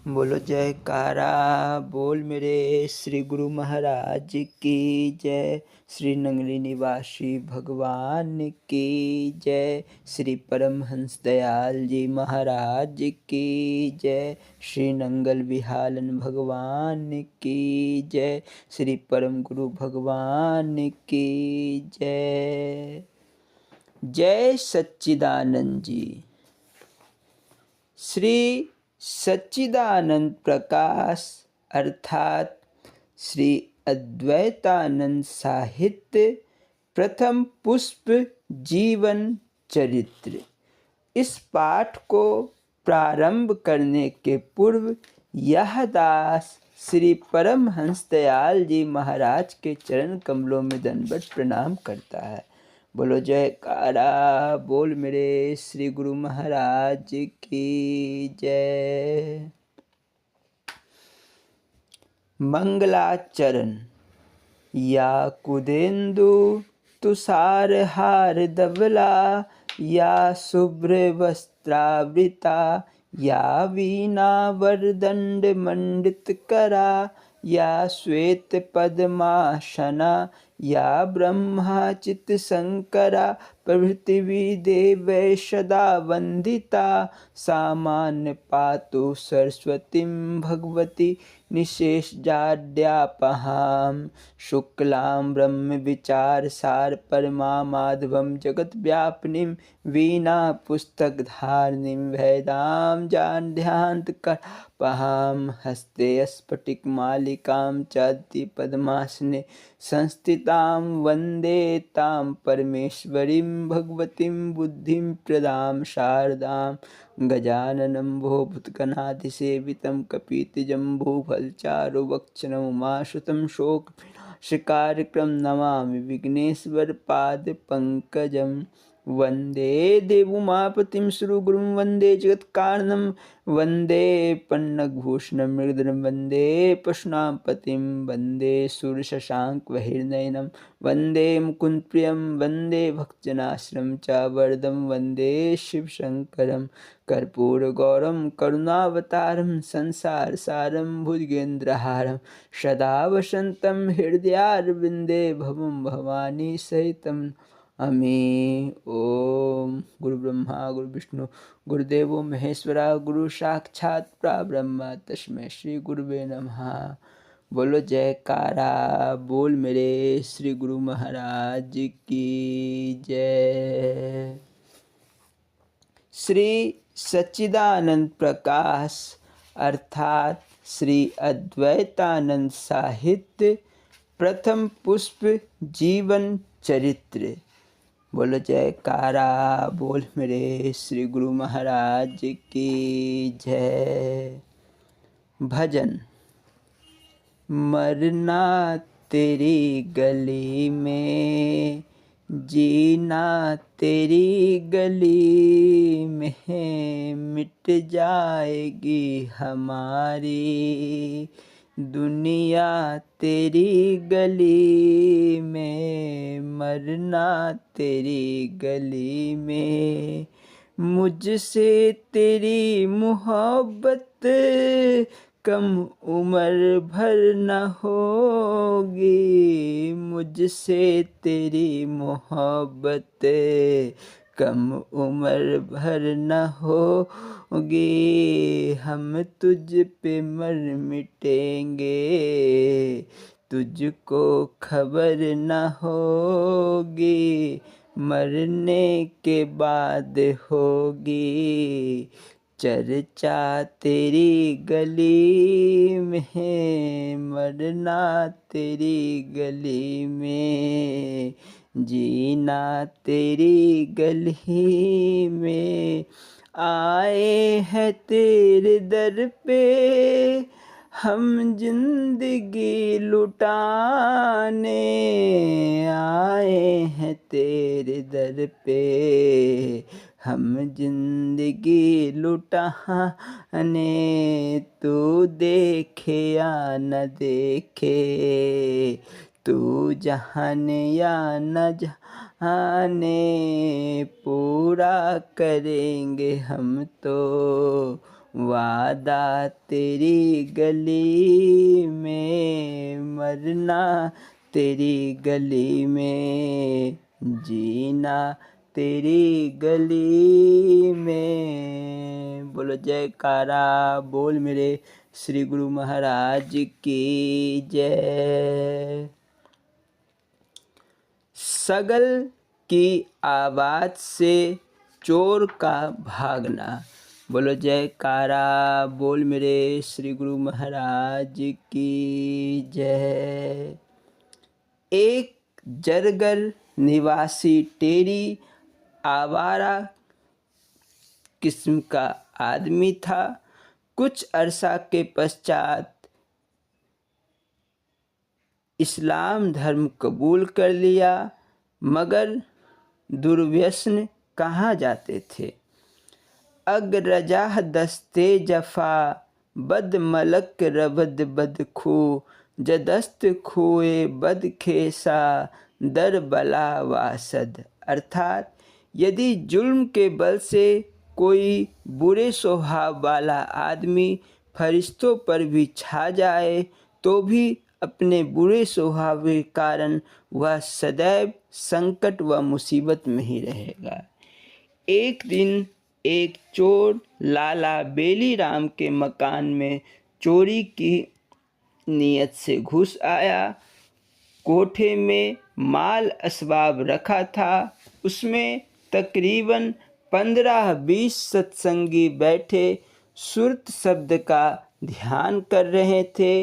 बोलो जयकारा बोल मेरे श्री गुरु महाराज की जय। श्री नंगली निवासी भगवान की जय। श्री परमहंस दयाल जी महाराज की जय। श्री नंगल विहालन भगवान की जय। श्री परम गुरु भगवान की जय। जय सच्चिदानंद जी। श्री सच्चिदानंद प्रकाश अर्थात श्री अद्वैतानंद साहित्य प्रथम पुष्प जीवन चरित्र। इस पाठ को प्रारंभ करने के पूर्व यह दास श्री परमहंस दयाल जी महाराज के चरण कमलों में दंडवत प्रणाम करता है। बोलो जयकारा बोल मेरे श्री गुरु महाराज की जय। मंगलाचरण। या कुदेन्दु तुषार हार धवला, या शुभ्र वस्त्रावृता, या वीणा वरदंड मंडित करा, या श्वेत पद्मासना, या ब्रह्माचित शंकरा, प्रभृति देवै सदा वंदिता, सामान्य पातु सरस्वतीं भगवती निशेषजाड्यापहां, शुक्लां ब्रह्म विचार सार परमा माधवं जगत व्यापिनीं, वीणा पुस्तक धारिणीं वेदां जाड्यान्त करापहां, हस्ते स्फटिक मालिकां चाद्य पद्मासने संस्थितां, वन्दे तां परमेश्वरीं भगवतीं बुद्धिं प्रदां शारदां, गजाननं भूभूतगणाधिसेवितं कपितजम्बूफलचारुभक्षणम् उमासुतं शोकविनाशकारकं नमामि विघ्नेश्वरपादपङ्कजं। वन्दे देवोमापतिं श्रीगुरुं वन्दे जगत्कारणं, वन्दे पन्नगभूषणं मृगधरं, वन्दे पशूनां पतिं, वन्दे सूर्यशशाङ्कवह्निनयनं, वन्दे मुकुन्दप्रियं, वन्दे भक्तजनाश्रयं च वरदं, वन्दे शिवशङ्करं कर्पूरगौरं करुणावतारं, संसारसारं भुजगेन्द्रहारं, सदा वसन्तं हृदयारविन्दे भवं भवानी सहितं अमी। ओम गुरु ब्रह्मा गुरु विष्णु गुरुदेवो महेश्वरा, गुरु साक्षात् परब्रह्म तस्मै श्री गुरुवे नमः। बोलो जयकारा बोल मेरे श्री गुरु महाराज की जय। श्री सच्चिदानंद प्रकाश अर्थात श्री अद्वैतानंद साहित्य प्रथम पुष्प जीवन चरित्र। बोलो जयकारा बोल मेरे श्री गुरु महाराज की जय। भजन। मरना तेरी गली में, जीना तेरी गली में, मिट जाएगी हमारी दुनिया तेरी गली में, मरना तेरी गली में। मुझसे तेरी मोहब्बत कम उम्र भर न होगी, मुझसे तेरी मोहब्बत कम उम्र भर न होगी। हम तुझ पे मर मिटेंगे, तुझको खबर न होगी, मरने के बाद होगी चर्चा तेरी गली में, मरना तेरी गली में, जीना तेरी गली में। आए हैं तेरे दर पे हम जिंदगी लुटाने, आए हैं तेरे दर पे हम जिंदगी लुटाने। तू देखे या न देखे, तू जाने या न जाने, पूरा करेंगे हम तो वादा तेरी गली में, मरना तेरी गली में, जीना तेरी गली में। बोलो जयकारा बोल मेरे श्री गुरु महाराज की जय। सगल की आवाज़ से चोर का भागना। बोलो जयकारा बोल मेरे श्री गुरु महाराज की जय। एक जरगर निवासी टेरी आवारा किस्म का आदमी था। कुछ अरसा के पश्चात इस्लाम धर्म कबूल कर लिया, मगर दुर्व्यसन कहाँ जाते थे। अगरजाह दस्ते जफा बद मलक रबद बद खू, जदस्त खुए बद खेसा दर बला वासद। अर्थात यदि जुल्म के बल से कोई बुरे स्वभाव वाला आदमी फरिश्तों पर भी छा जाए तो भी अपने बुरे स्वभाव के कारण वह सदैव संकट व मुसीबत में ही रहेगा। एक दिन एक चोर लाला बेली राम के मकान में चोरी की नीयत से घुस आया। कोठे में माल असबाब रखा था। उसमें तकरीबन 15-20 सत्संगी बैठे सुरत शब्द का ध्यान कर रहे थे।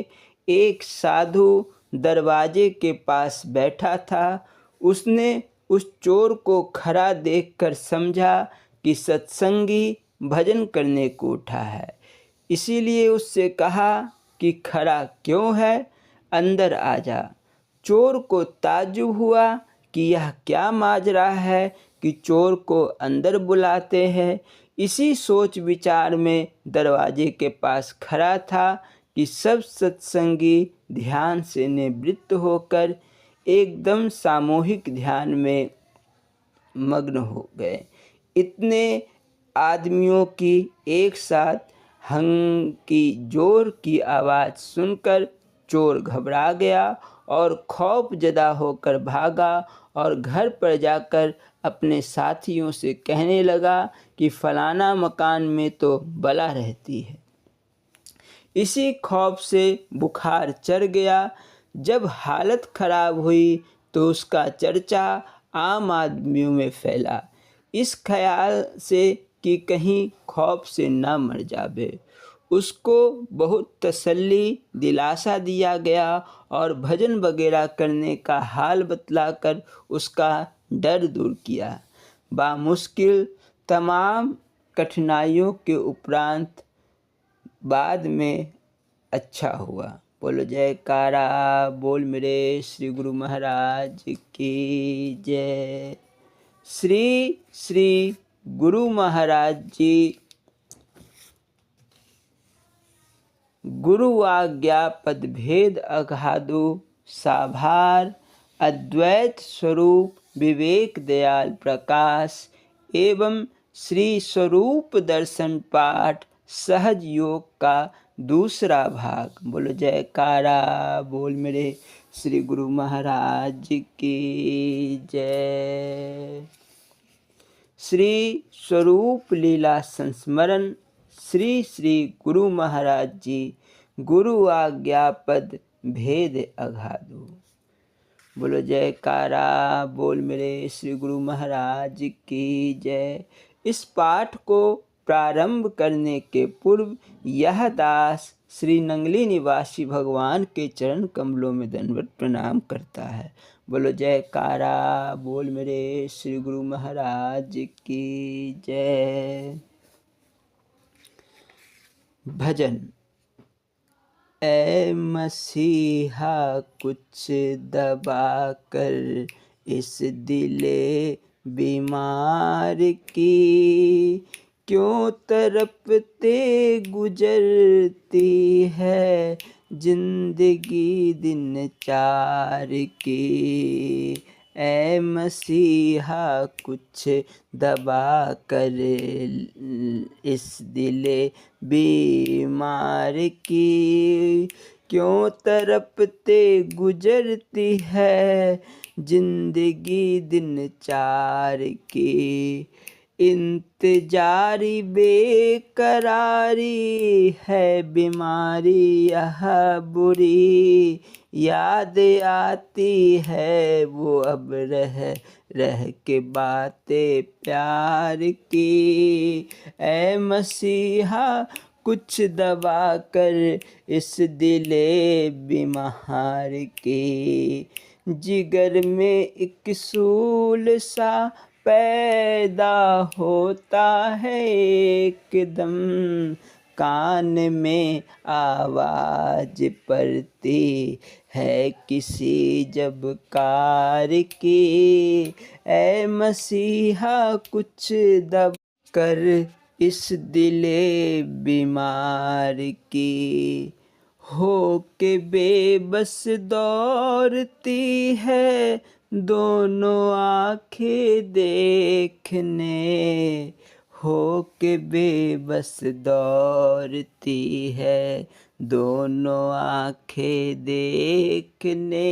एक साधु दरवाजे के पास बैठा था। उसने उस चोर को खड़ा देखकर समझा कि सत्संगी भजन करने को उठा है, इसीलिए उससे कहा कि खड़ा क्यों है, अंदर आ जा। चोर को ताज्जुब हुआ कि यह क्या माजरा है कि चोर को अंदर बुलाते हैं। इसी सोच विचार में दरवाजे के पास खड़ा था कि सब सत्संगी ध्यान से निवृत्त होकर एकदम सामूहिक ध्यान में मग्न हो गए। इतने आदमियों की एक साथ हंग की जोर की आवाज़ सुनकर चोर घबरा गया और खौफजदा होकर भागा और घर पर जाकर अपने साथियों से कहने लगा कि फलाना मकान में तो बला रहती है। इसी खौफ से बुखार चढ़ गया। जब हालत खराब हुई तो उसका चर्चा आम आदमियों में फैला, इस ख्याल से कि कहीं खौफ से ना मर जावे। उसको बहुत तसल्ली दिलासा दिया गया और भजन वगैरह करने का हाल बतलाकर उसका डर दूर किया। बामुश्किल तमाम कठिनाइयों के उपरांत बाद में अच्छा हुआ। बोलो जयकारा बोल मेरे श्री गुरु महाराज की जय। श्री श्री गुरु महाराज जी गुरु आज्ञा पद भेद अगाधु साभार अद्वैत स्वरूप विवेक दयाल प्रकाश एवं श्री स्वरूप दर्शन पाठ सहज योग का दूसरा भाग। बोलो जयकारा बोल मेरे श्री गुरु महाराज की जय। श्री स्वरूप लीला संस्मरण। श्री श्री गुरु महाराज जी गुरु आज्ञा पद भेद अगाधु। बोलो जयकारा बोल मेरे श्री गुरु महाराज की जय। इस पाठ को प्रारंभ करने के पूर्व यह दास श्री नंगली निवासी भगवान के चरण कमलों में दंडवत प्रणाम करता है। बोलो जयकारा बोल मेरे श्री गुरु महाराज की जय। भजन। ऐ मसीहा कुछ दबा कर इस दिले बीमार की, क्यों तड़पते गुजरती है जिंदगी दिन चार की। ऐ मसीहा कुछ दबा कर इस दिले बीमार की, क्यों तड़पते गुजरती है जिंदगी दिन चार की। इंतजारी बेकरारी है बीमारी यह बुरी, याद आती है वो अब रह रह के बातें प्यार की। ऐ मसीहा कुछ दबा कर इस दिले बीमार की, जिगर में एक सूल सा पैदा होता है एकदम, कान में आवाज पड़ती है किसी जब कार की। ऐ मसीहा कुछ दब कर इस दिले बीमार की, हो के बेबस दौड़ती है दोनों आँखें देखने, हो के बेबस दौड़ती है दोनों आँखें देखने,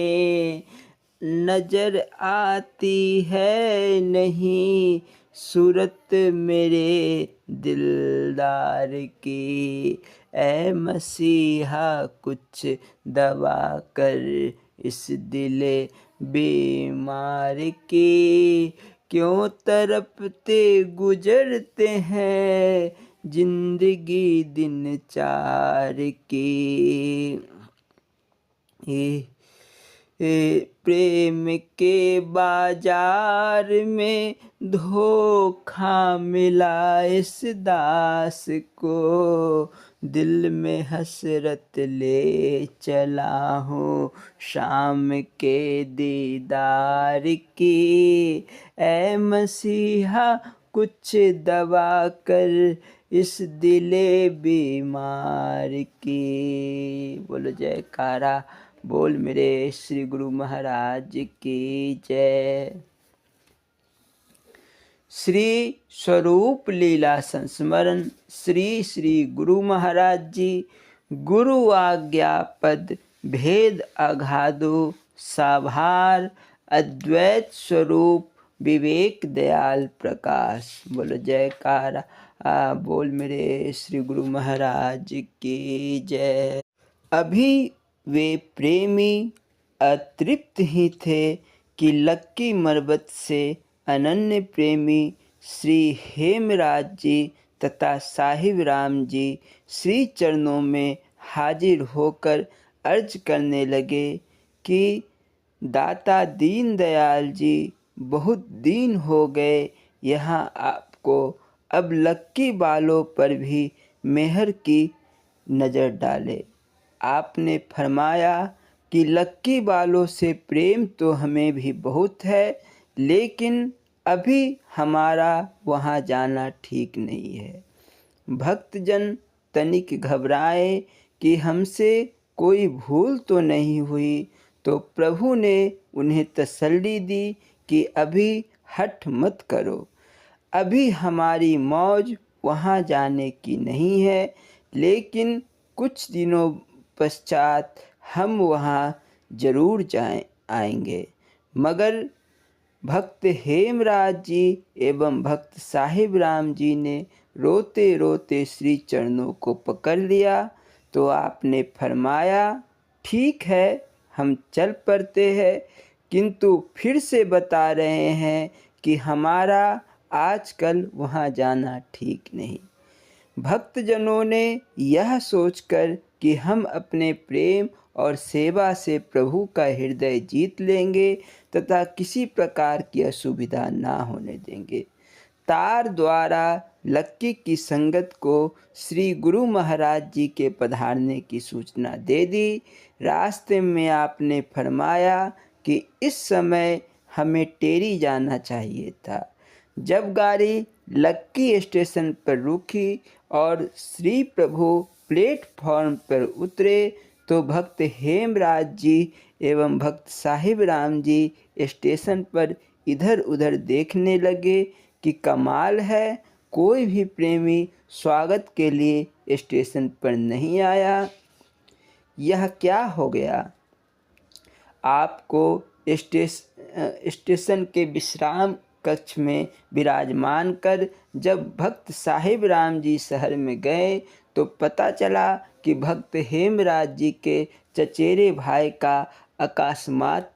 नजर आती है नहीं सूरत मेरे दिलदार की। ऐ मसीहा कुछ दबा कर इस दिले बीमार की, क्यों तड़पते गुजरते हैं जिंदगी दिन चार की। प्रेम के बाजार में धोखा मिला इस दास को, दिल में हसरत ले चला हूँ शाम के दीदार की। ऐ मसीहा कुछ दबा कर इस दिले बीमार की। बोलो जयकारा बोल मेरे श्री गुरु महाराज की जय। श्री स्वरूप लीला संस्मरण। श्री श्री गुरु महाराज जी गुरु आज्ञा पद भेद अगाधो साभार अद्वैत स्वरूप विवेक दयाल प्रकाश। बोलो जयकारा बोल मेरे श्री गुरु महाराज की जय। अभी वे प्रेमी अतृप्त ही थे कि लक्की मरबत से अनन्य प्रेमी श्री हेमराज जी तथा साहिब राम जी श्री चरणों में हाजिर होकर अर्ज करने लगे कि दाता दीन दयाल जी बहुत दिन हो गए यहाँ आपको, अब लक्की बालों पर भी मेहर की नज़र डाले। आपने फरमाया कि लक्की बालों से प्रेम तो हमें भी बहुत है, लेकिन अभी हमारा वहाँ जाना ठीक नहीं है। भक्तजन तनिक घबराए कि हमसे कोई भूल तो नहीं हुई, तो प्रभु ने उन्हें तसल्ली दी कि अभी हठ मत करो, अभी हमारी मौज वहाँ जाने की नहीं है, लेकिन कुछ दिनों पश्चात हम वहाँ जरूर आएंगे। मगर भक्त हेमराज जी एवं भक्त साहिब राम जी ने रोते रोते श्री चरणों को पकड़ लिया, तो आपने फरमाया ठीक है हम चल पड़ते हैं, किंतु फिर से बता रहे हैं कि हमारा आजकल वहाँ जाना ठीक नहीं। भक्तजनों ने यह सोचकर कि हम अपने प्रेम और सेवा से प्रभु का हृदय जीत लेंगे तथा किसी प्रकार की असुविधा ना होने देंगे, तार द्वारा लक्की की संगत को श्री गुरु महाराज जी के पधारने की सूचना दे दी। रास्ते में आपने फरमाया कि इस समय हमें टेरी जाना चाहिए था। जब गाड़ी लक्की स्टेशन पर रुकी और श्री प्रभु प्लेटफॉर्म पर उतरे, तो भक्त हेमराज जी एवं भक्त साहिब राम जी स्टेशन पर इधर उधर देखने लगे कि कमाल है, कोई भी प्रेमी स्वागत के लिए स्टेशन पर नहीं आया। यह क्या हो गया? आपको स्टेशन के विश्राम कक्ष में विराजमान कर जब भक्त साहिब राम जी शहर में गए तो पता चला कि भक्त हेमराज जी के चचेरे भाई का अकस्मात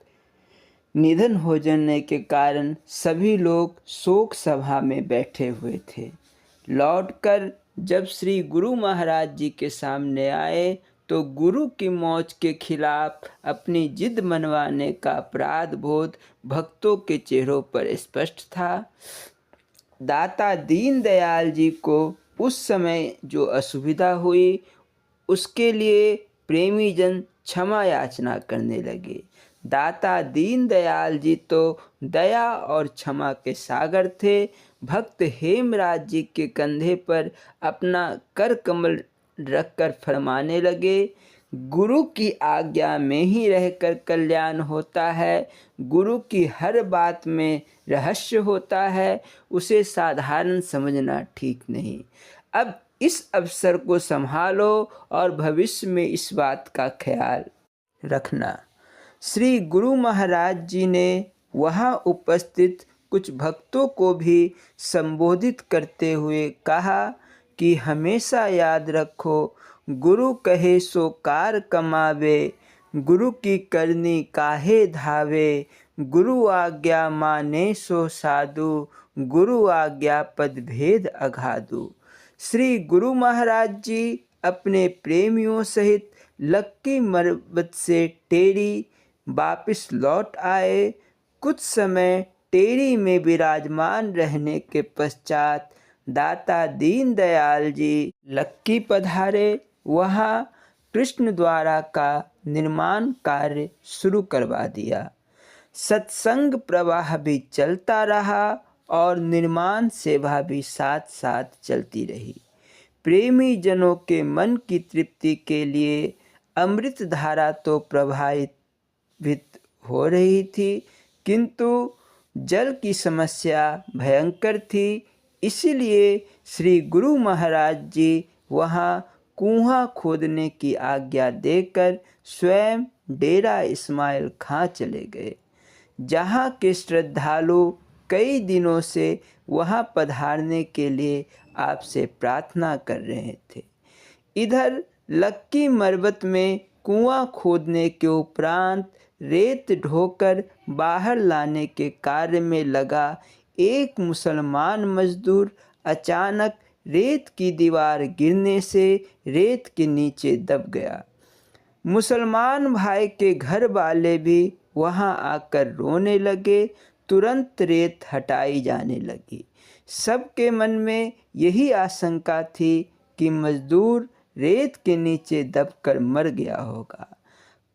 निधन हो जाने के कारण सभी लोग शोक सभा में बैठे हुए थे। लौटकर जब श्री गुरु महाराज जी के सामने आए तो गुरु की मौत के खिलाफ अपनी जिद मनवाने का अपराध बोध भक्तों के चेहरों पर स्पष्ट था। दाता दीनदयाल जी को उस समय जो असुविधा हुई उसके लिए प्रेमी जन क्षमा याचना करने लगे। दाता दीनदयाल जी तो दया और क्षमा के सागर थे। भक्त हेमराज जी के कंधे पर अपना कर कमल रखकर फरमाने लगे, गुरु की आज्ञा में ही रहकर कल्याण होता है। गुरु की हर बात में रहस्य होता है, उसे साधारण समझना ठीक नहीं। अब इस अवसर को संभालो और भविष्य में इस बात का ख्याल रखना। श्री गुरु महाराज जी ने वहाँ उपस्थित कुछ भक्तों को भी संबोधित करते हुए कहा कि हमेशा याद रखो, गुरु कहे सो कार कमावे, गुरु की करनी काहे धावे, गुरु आज्ञा माने सो साधु, गुरु आज्ञा पद भेद अगाधु। श्री गुरु महाराज जी अपने प्रेमियों सहित लक्की मरबत से टेरी वापिस लौट आए। कुछ समय टेरी में विराजमान रहने के पश्चात दाता दीनदयाल जी लक्की पधारे। वहाँ कृष्ण द्वारा का निर्माण कार्य शुरू करवा दिया। सत्संग प्रवाह भी चलता रहा और निर्माण सेवा भी साथ साथ चलती रही। प्रेमी जनों के मन की तृप्ति के लिए अमृत धारा तो प्रवाहित हो रही थी, किंतु जल की समस्या भयंकर थी। इसीलिए श्री गुरु महाराज जी वहाँ कुआं खोदने की आज्ञा देकर स्वयं डेरा इस्माइल खां चले गए, जहाँ के श्रद्धालु कई दिनों से वहाँ पधारने के लिए आपसे प्रार्थना कर रहे थे। इधर लक्की मरबत में कुआं खोदने के उपरांत रेत ढोकर बाहर लाने के कार्य में लगा एक मुसलमान मजदूर अचानक रेत की दीवार गिरने से रेत के नीचे दब गया। मुसलमान भाई के घर वाले भी वहां आकर रोने लगे। तुरंत रेत हटाई जाने लगी। सबके मन में यही आशंका थी कि मजदूर रेत के नीचे दबकर मर गया होगा।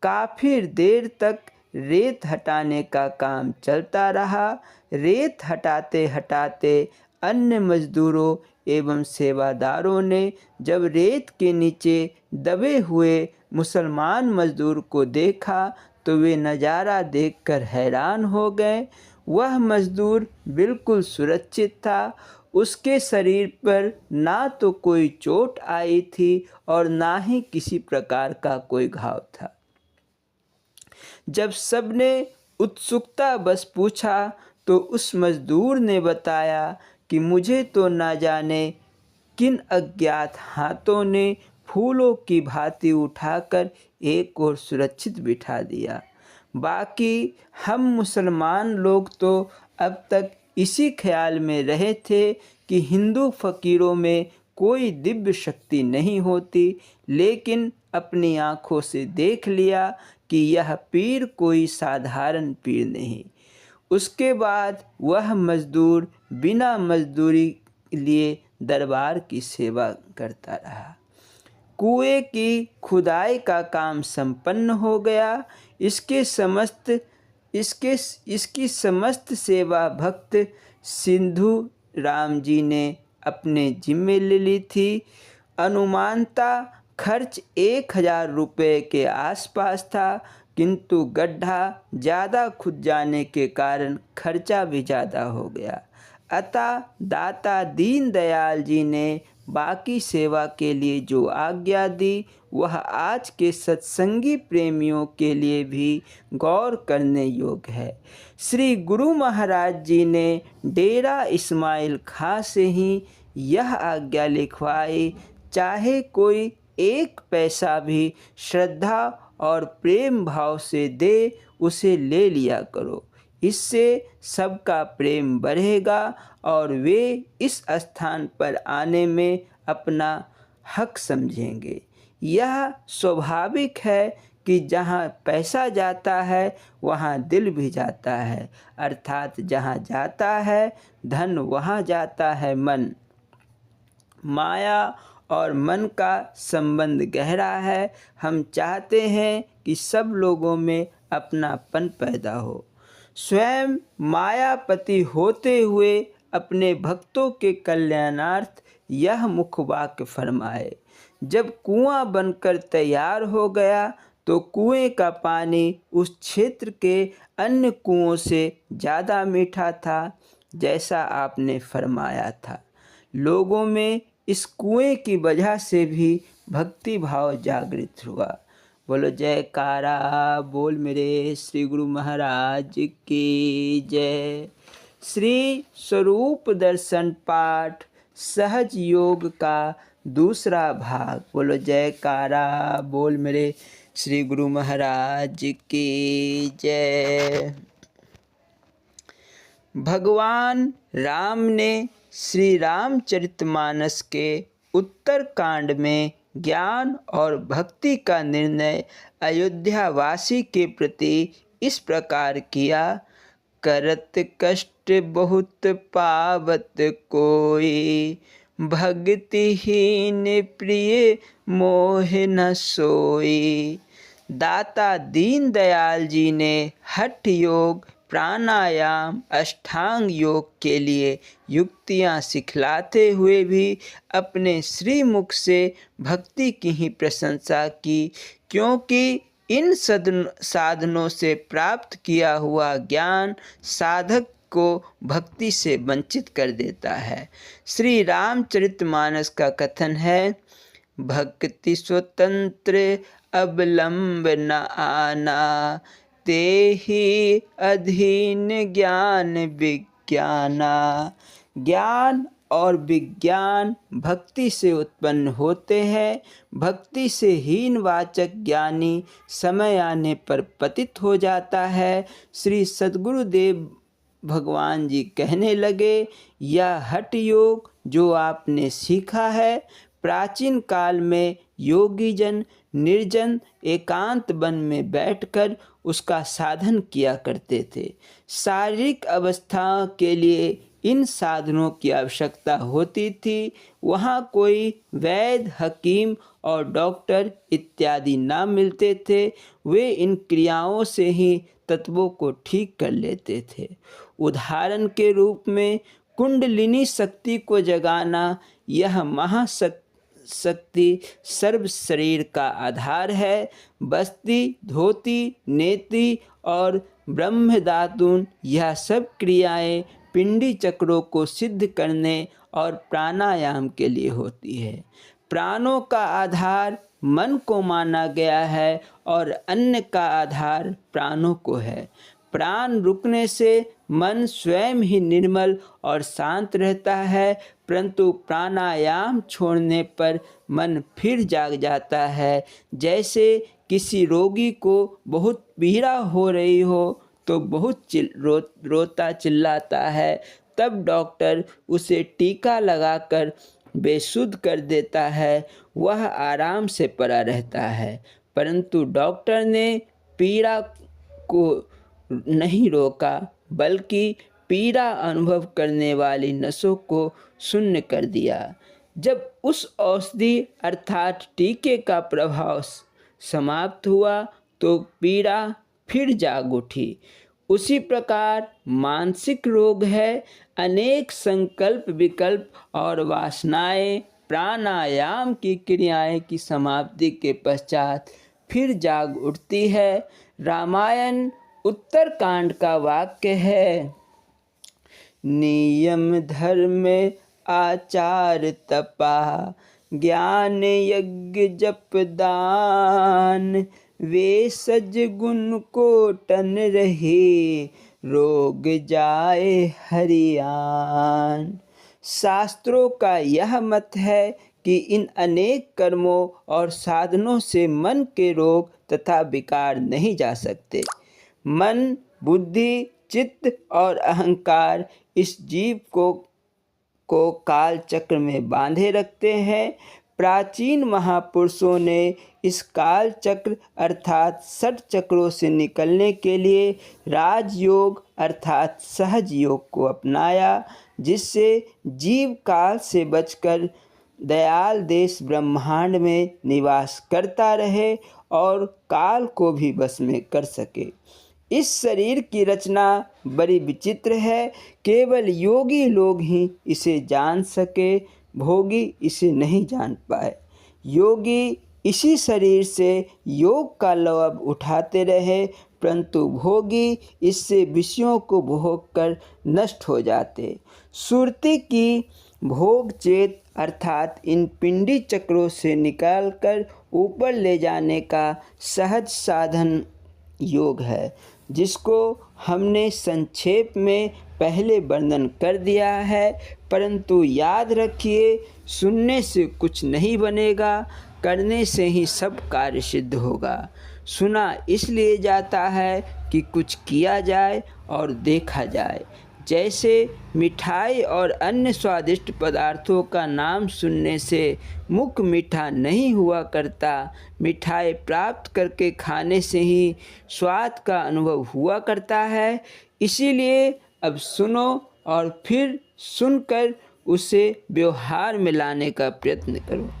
काफ़ी देर तक रेत हटाने का काम चलता रहा। रेत हटाते हटाते अन्य मजदूरों एवं सेवादारों ने जब रेत के नीचे दबे हुए मुसलमान मजदूर को देखा तो वे नज़ारा देखकर हैरान हो गए। वह मजदूर बिल्कुल सुरक्षित था। उसके शरीर पर ना तो कोई चोट आई थी और ना ही किसी प्रकार का कोई घाव था। जब सबने उत्सुकता बस पूछा तो उस मजदूर ने बताया कि मुझे तो ना जाने किन अज्ञात हाथों ने फूलों की भांति उठाकर एक ओर सुरक्षित बिठा दिया। बाकी हम मुसलमान लोग तो अब तक इसी ख्याल में रहे थे कि हिंदू फकीरों में कोई दिव्य शक्ति नहीं होती, लेकिन अपनी आँखों से देख लिया कि यह पीर कोई साधारण पीर नहीं। उसके बाद वह मजदूर बिना मजदूरी लिए दरबार की सेवा करता रहा। कुएं की खुदाई का काम संपन्न हो गया। इसकी समस्त सेवा भक्त सिंधु राम जी ने अपने जिम्मे ले ली थी। अनुमानता खर्च 1000 रुपये के आसपास था, किंतु गड्ढा ज़्यादा खुद जाने के कारण खर्चा भी ज़्यादा हो गया। अतः दाता दीनदयाल जी ने बाकी सेवा के लिए जो आज्ञा दी वह आज के सत्संगी प्रेमियों के लिए भी गौर करने योग्य है। श्री गुरु महाराज जी ने डेरा इस्माइल खां से ही यह आज्ञा लिखवाई, चाहे कोई 1 पैसा भी श्रद्धा और प्रेम भाव से दे, उसे ले लिया करो। इससे सबका प्रेम बढ़ेगा और वे इस स्थान पर आने में अपना हक समझेंगे। यह स्वाभाविक है कि जहाँ पैसा जाता है वहाँ दिल भी जाता है, अर्थात जहाँ जाता है धन वहाँ जाता है मन। माया और मन का संबंध गहरा है। हम चाहते हैं कि सब लोगों में अपनापन पैदा हो। स्वयं मायापति होते हुए अपने भक्तों के कल्याणार्थ यह मुखवाक्य फरमाए। जब कुआं बनकर तैयार हो गया तो कुएं का पानी उस क्षेत्र के अन्य कुओं से ज़्यादा मीठा था, जैसा आपने फरमाया था। लोगों में इस कुएं की वजह से भी भक्ति भाव जागृत हुआ। बोलो जयकारा बोल मेरे श्री गुरु महाराज की जय। श्री स्वरूप दर्शन पाठ सहज योग का दूसरा भाग। बोलो जयकारा बोल मेरे श्री गुरु महाराज की जय। भगवान राम ने श्री रामचरितमानस के उत्तर कांड में ज्ञान और भक्ति का निर्णय अयोध्यावासी के प्रति इस प्रकार किया। करत कष्ट बहुत पावत कोई, भक्तिहीन प्रिय मोह न सोई। दाता दीनदयाल जी ने हठ योग, प्राणायाम, अष्टांग योग के लिए युक्तियाँ सिखलाते हुए भी अपने श्रीमुख से भक्ति की ही प्रशंसा की, क्योंकि इन साधनों से प्राप्त किया हुआ ज्ञान साधक को भक्ति से वंचित कर देता है। श्री रामचरितमानस का कथन है, भक्ति स्वतंत्र अवलंब न आना, तेहि अधीन ज्ञान विज्ञाना। ज्ञान और विज्ञान भक्ति से उत्पन्न होते हैं। भक्ति से हीनवाचक ज्ञानी समय आने पर पतित हो जाता है। श्री सद्गुरुदेव भगवान जी कहने लगे, यह हठ योग जो आपने सीखा है, प्राचीन काल में योगी जन निर्जन एकांत वन में बैठकर उसका साधन किया करते थे। शारीरिक अवस्था के लिए इन साधनों की आवश्यकता होती थी। वहाँ कोई वैद्य, हकीम और डॉक्टर इत्यादि ना मिलते थे। वे इन क्रियाओं से ही तत्वों को ठीक कर लेते थे। उदाहरण के रूप में कुंडलिनी शक्ति को जगाना, यह महाशक्ति सर्व शरीर का आधार है। बस्ती, धोती, नेति और ब्रह्मदातुन, यह सब क्रियाएं पिंडी चक्रों को सिद्ध करने और प्राणायाम के लिए होती है। प्राणों का आधार मन को माना गया है और अन्न का आधार प्राणों को है। प्राण रुकने से मन स्वयं ही निर्मल और शांत रहता है, परंतु प्राणायाम छोड़ने पर मन फिर जाग जाता है। जैसे किसी रोगी को बहुत पीड़ा हो रही हो तो बहुत रोता चिल्लाता है, तब डॉक्टर उसे टीका लगाकर बेसुध कर देता है, वह आराम से पड़ा रहता है। परंतु डॉक्टर ने पीड़ा को नहीं रोका, बल्कि पीड़ा अनुभव करने वाली नसों को शून्य कर दिया। जब उस औषधि अर्थात टीके का प्रभाव समाप्त हुआ तो पीड़ा फिर जाग उठी। उसी प्रकार मानसिक रोग है। अनेक संकल्प, विकल्प और वासनाएं प्राणायाम की क्रियाएं की समाप्ति के पश्चात फिर जाग उठती है। रामायण उत्तरकांड का वाक्य है, नियम धर्म आचार तपा, ज्ञान यज्ञ जप दान, वे सज गुण को टन रहे, रोग जाए हरियान। शास्त्रों का यह मत है कि इन अनेक कर्मों और साधनों से मन के रोग तथा विकार नहीं जा सकते। मन, बुद्धि, चित्त और अहंकार इस जीव को काल चक्र में बांधे रखते हैं। प्राचीन महापुरुषों ने इस काल चक्र अर्थात षट चक्रों से निकलने के लिए राजयोग अर्थात सहज योग को अपनाया, जिससे जीव काल से बचकर दयाल देश ब्रह्मांड में निवास करता रहे और काल को भी बस में कर सके। इस शरीर की रचना बड़ी विचित्र है, केवल योगी लोग ही इसे जान सके, भोगी इसे नहीं जान पाए। योगी इसी शरीर से योग का लाभ उठाते रहे, परंतु भोगी इससे विषयों को भोग कर नष्ट हो जाते। सुरती की भोग चेत अर्थात इन पिंडी चक्रों से निकालकर ऊपर ले जाने का सहज साधन योग है, जिसको हमने संक्षेप में पहले वर्णन कर दिया है। परंतु याद रखिए, सुनने से कुछ नहीं बनेगा, करने से ही सब कार्य सिद्ध होगा। सुना इसलिए जाता है कि कुछ किया जाए और देखा जाए। जैसे मिठाई और अन्य स्वादिष्ट पदार्थों का नाम सुनने से मुख मीठा नहीं हुआ करता, मिठाई प्राप्त करके खाने से ही स्वाद का अनुभव हुआ करता है। इसीलिए अब सुनो और फिर सुनकर उसे व्यवहार में लाने का प्रयत्न करो।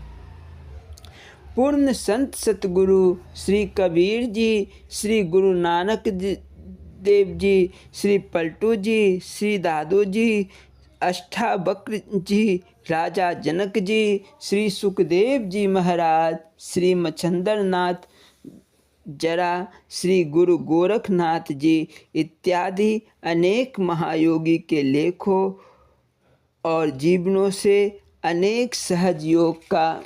पूर्ण संत सतगुरु श्री कबीर जी, श्री गुरु नानक देव जी, श्री पलटू जी, श्री दादू जी, अष्टावक्र जी, राजा जनक जी, श्री सुखदेव जी महाराज, श्री मच्छंदर नाथ जरा, श्री गुरु गोरखनाथ जी इत्यादि अनेक महायोगी के लेखों और जीवनों से अनेक सहज योग का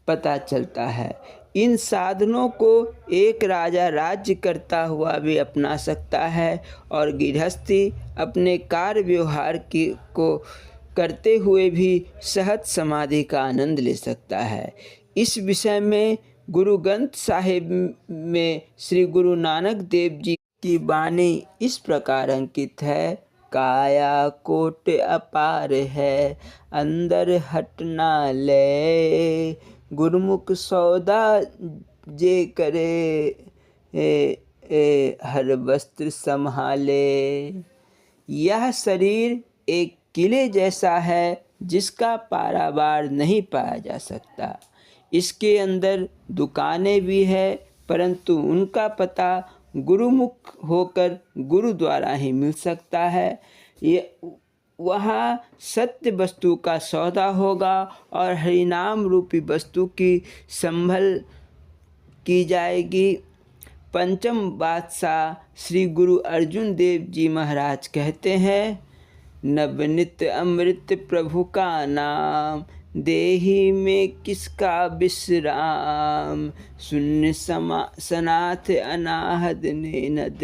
पता चलता है। इन साधनों को एक राजा राज्य करता हुआ भी अपना सकता है और गृहस्थी अपने कार्य व्यवहार को करते हुए भी सहज समाधि का आनंद ले सकता है। इस विषय में गुरु ग्रंथ साहिब में श्री गुरु नानक देव जी की वाणी इस प्रकार अंकित है, काया कोट अपार है, अंदर हट ना ले, गुरुमुख सौदा जे करे, हर वस्त्र संभाले। यह शरीर एक किले जैसा है जिसका पारावार नहीं पाया जा सकता। इसके अंदर दुकानें भी है, परंतु उनका पता गुरुमुख होकर गुरु द्वारा ही मिल सकता है। ये वहाँ सत्य वस्तु का सौदा होगा और हरिनाम रूपी वस्तु की संभल की जाएगी। पंचम बादशाह श्री गुरु अर्जुन देव जी महाराज कहते हैं, नवनित अमृत प्रभु का नाम, देही में किसका विश्राम, शून्य सनाथ अनाहद नेनद,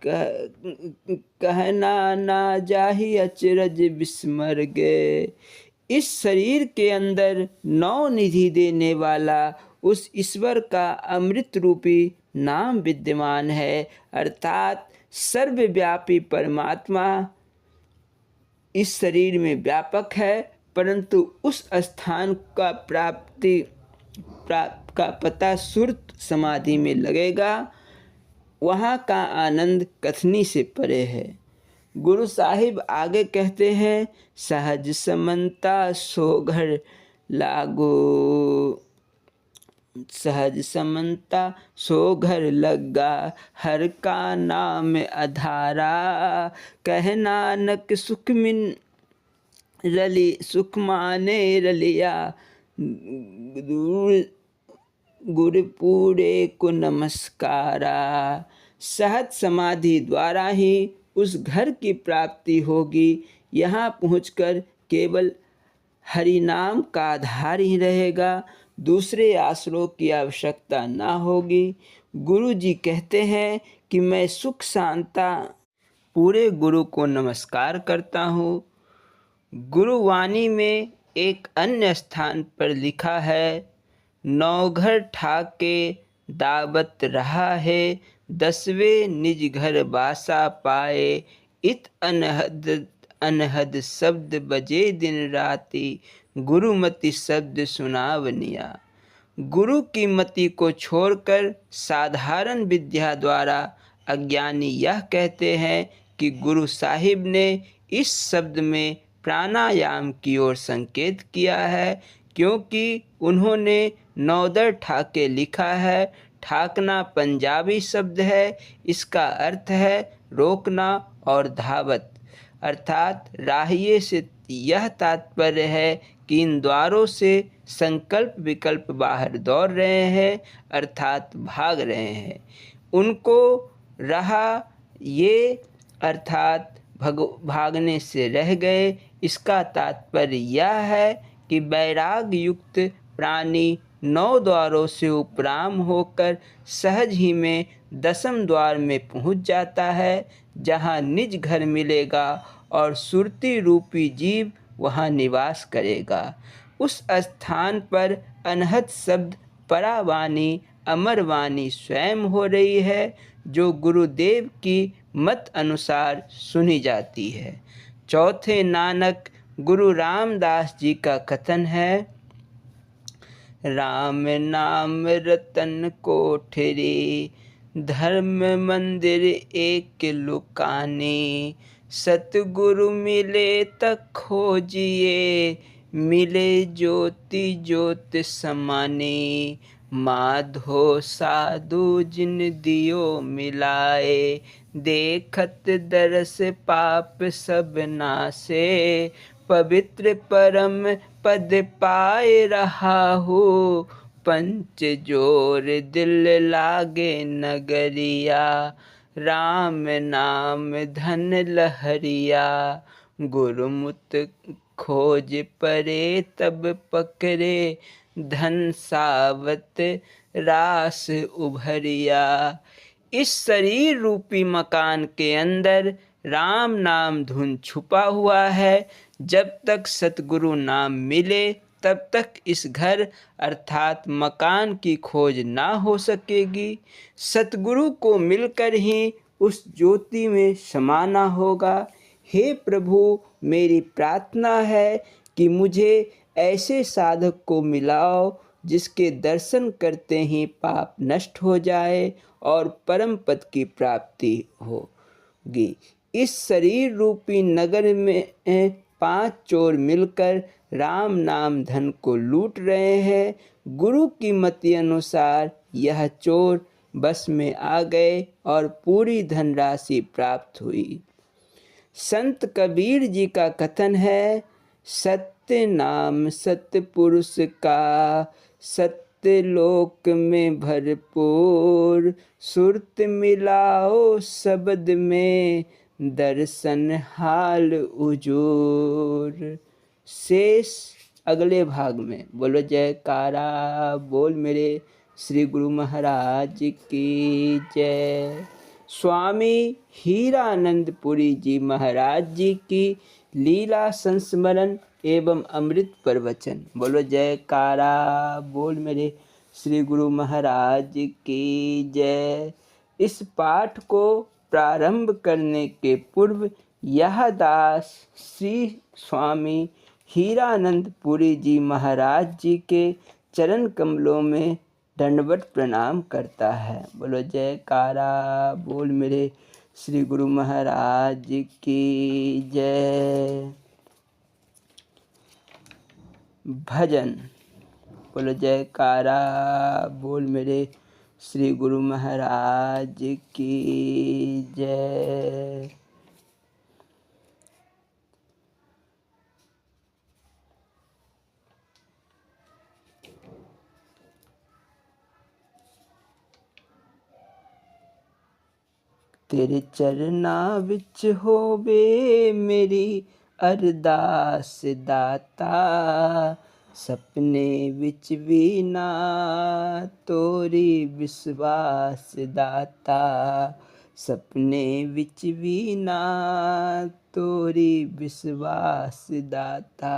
कहना ना जाहि अचरज विस्मर गए। इस शरीर के अंदर नौ निधि देने वाला उस ईश्वर का अमृत रूपी नाम विद्यमान है, अर्थात सर्वव्यापी परमात्मा इस शरीर में व्यापक है, परंतु उस स्थान का प्राप्त का पता सुरत समाधि में लगेगा। वहाँ का आनंद कथनी से परे है। गुरु साहिब आगे कहते हैं, सहज समन्ता सो घर लागो, सहज समन्ता सो घर लगा, हर का नाम आधारा, कह नानक सुख मिन रली सुख माने रलिया, गुरु पूरे को नमस्कारा। सहज समाधि द्वारा ही उस घर की प्राप्ति होगी। यहाँ पहुंचकर केवल हरि नाम का आधार ही रहेगा, दूसरे आश्रयों की आवश्यकता ना होगी। गुरु जी कहते हैं कि मैं सुख शांता पूरे गुरु को नमस्कार करता हूँ। गुरुवाणी में एक अन्य स्थान पर लिखा है, नौघर ठाके दावत रहा है, 10वें निज घर बासा पाए, इत अनहद अनहद शब्द बजे दिन राति, गुरुमति शब्द सुनावनिया। गुरु की मति को छोड़कर साधारण विद्या द्वारा अज्ञानी यह कहते हैं कि गुरु साहिब ने इस शब्द में प्राणायाम की ओर संकेत किया है, क्योंकि उन्होंने नौदर ठाके लिखा है। ठाकना पंजाबी शब्द है, इसका अर्थ है रोकना और धावत, अर्थात राहिए से यह तात्पर्य है कि इन द्वारों से संकल्प विकल्प बाहर दौड़ रहे हैं, अर्थात भाग रहे हैं। उनको रहा ये अर्थात भागने से रह गए, इसका तात्पर्य यह है कि वैराग युक्त प्राणी 9 द्वारों से उपराम होकर सहज ही में 10वें द्वार में पहुंच जाता है, जहां निज घर मिलेगा और सुरती रूपी जीव वहां निवास करेगा। उस स्थान पर अनहद शब्द परावाणी अमरवाणी स्वयं हो रही है, जो गुरुदेव की मत अनुसार सुनी जाती है। चौथे नानक गुरु रामदास जी का कथन है, राम नाम रतन कोठरी, धर्म मंदिर एक लुकाने, सतगुरु मिले तक खोजिए, मिले ज्योति ज्योत समाने, माधो साधु जिन दियो मिलाए, देखत दरस पाप सब नासे, पवित्र परम पद पाए रहा हो, पंच जोर दिल लागे नगरिया, राम नाम धन लहरिया, गुरुमुत खोज परे तब पकड़े, धन सावत रास उभरिया। इस शरीर रूपी मकान के अंदर राम नाम धुन छुपा हुआ है। जब तक सतगुरु नाम मिले तब तक इस घर अर्थात मकान की खोज ना हो सकेगी। सतगुरु को मिलकर ही उस ज्योति में समाना होगा। हे प्रभु, मेरी प्रार्थना है कि मुझे ऐसे साधक को मिलाओ जिसके दर्शन करते ही पाप नष्ट हो जाए और परम पद की प्राप्ति होगी। इस शरीर रूपी नगर में 5 चोर मिलकर राम नाम धन को लूट रहे हैं। गुरु की मति अनुसार यह चोर बस में आ गए और पूरी धनराशि प्राप्त हुई। संत कबीर जी का कथन है, सत्य नाम सत्य पुरुष का, सत्य लोक में भरपूर, सुरत मिलाओ शब्द में, दर्शन हाल उजूर। शेष अगले भाग में। बोलो जयकारा बोल मेरे श्री गुरु महाराज की जय। स्वामी हीरानंदपुरी जी महाराज जी की लीला संस्मरण एवं अमृत प्रवचन। बोलो जयकारा बोल मेरे श्री गुरु महाराज की जय। इस पाठ को प्रारंभ करने के पूर्व यह दास श्री स्वामी हीरानंदपुरी जी महाराज जी के चरण कमलों में दंडवत प्रणाम करता है। बोलो जयकारा बोल मेरे श्री गुरु महाराज की जय। भजन। बोलो जयकारा बोल मेरे श्री गुरु महाराज की जय। तेरे चरना विच होवे मेरी अरदास दाता, सपने विच भी ना तोरी विश्वास दाता, सपने विच भी ना तोरी विश्वास दाता।